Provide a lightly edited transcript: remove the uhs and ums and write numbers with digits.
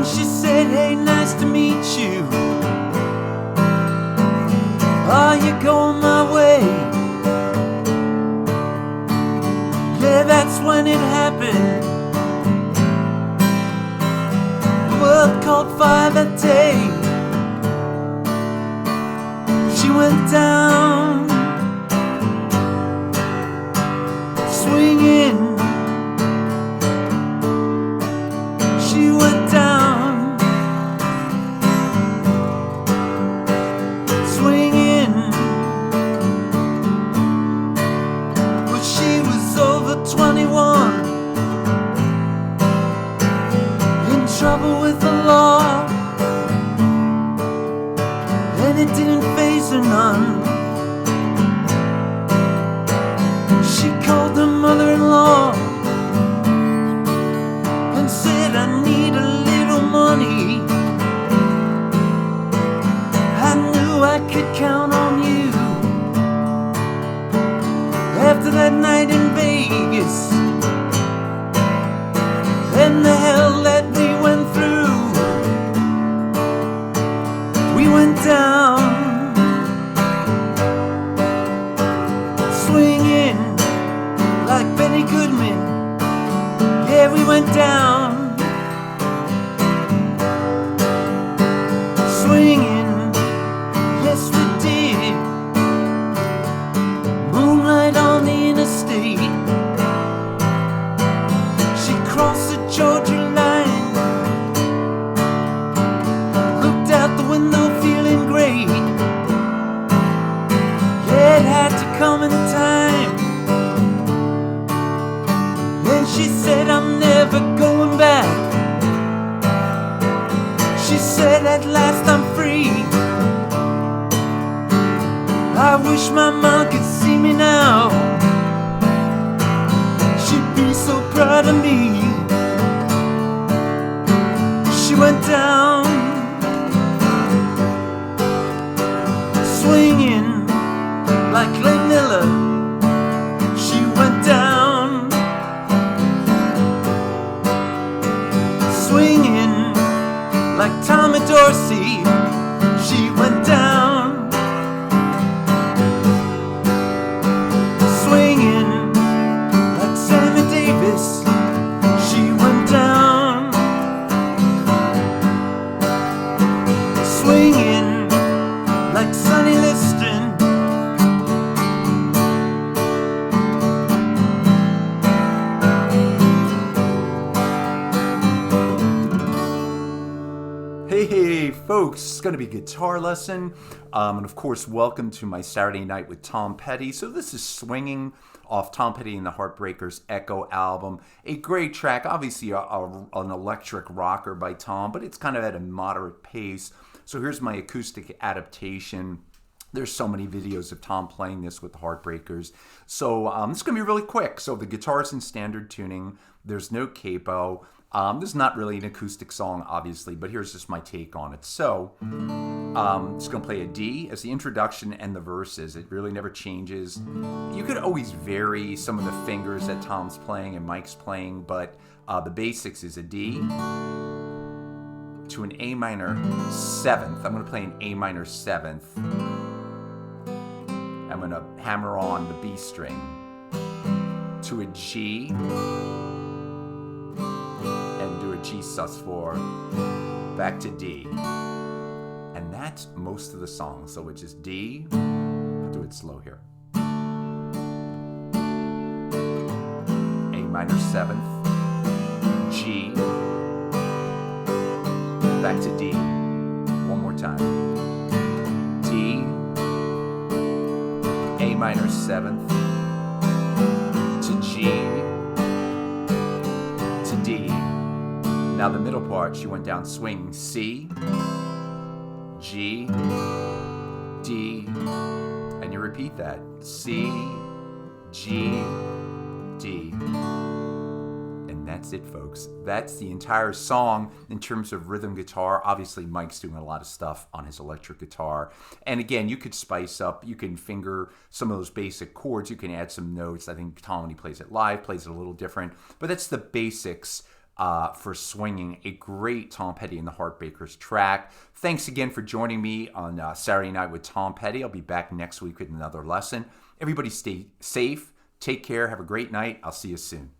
she said, hey, nice to meet you. Are you going my way? Yeah, that's when it happened. The world caught fire that day. She went down, swinging. She went down, swinging. But she was over 21, in trouble with the law, and it didn't faze her none. She called her mother-in-law and said, I need a little money. I knew I could count on you. After that night in Vegas and the hell that we went through, we went down, swinging like Benny Goodman. Yeah, we went down, swinging. Yes, we did. Moonlight on the interstate. She crossed the Georgia line, looked out the window feeling great. Yeah, it had to come in time. Then she said, I'm never going back. She said, at last I'm free. I wish my mom could see me now. She'd be so proud of me. She went down, swinging like Clay Miller. She went down, swinging like Tommy Dorsey. She went down, swinging like Sammy Davis. She went down, swinging like Sonny Liston. Hey folks, it's going to be guitar lesson, and of course welcome to my Saturday Night with Tom Petty. So this is Swinging off Tom Petty and the Heartbreakers' Echo album. A great track, obviously an electric rocker by Tom, but it's kind of at a moderate pace. So here's my acoustic adaptation. There's so many videos of Tom playing this with the Heartbreakers. So it's going to be really quick. So the guitar's in standard tuning. There's no capo. This is not really an acoustic song, obviously, but here's just my take on it. So, just going to play a D as the introduction and the verses. It really never changes. You could always vary some of the fingers that Tom's playing and Mike's playing, but the basics is a D to an A minor 7th. I'm going to play an A minor 7th. I'm going to hammer on the B string to a G, and do a G sus4, back to D. And that's most of the song. So it's just D, I'll do it slow here. A minor 7th, G, back to D. One more time. D, A minor 7th, to G, to D. Now the middle part, she went down swing. C, G, D, and you repeat that. C, G, D. And that's it, folks. That's the entire song in terms of rhythm guitar. Obviously, Mike's doing a lot of stuff on his electric guitar. And again, you could spice up. You can finger some of those basic chords. You can add some notes. I think Tom, when he plays it live, plays it a little different. But that's the basics for Swinging, a great Tom Petty and the Heartbreakers track. Thanks again for joining me on Saturday Night with Tom Petty. I'll be back next week with another lesson. Everybody stay safe, take care, have a great night. I'll see you soon.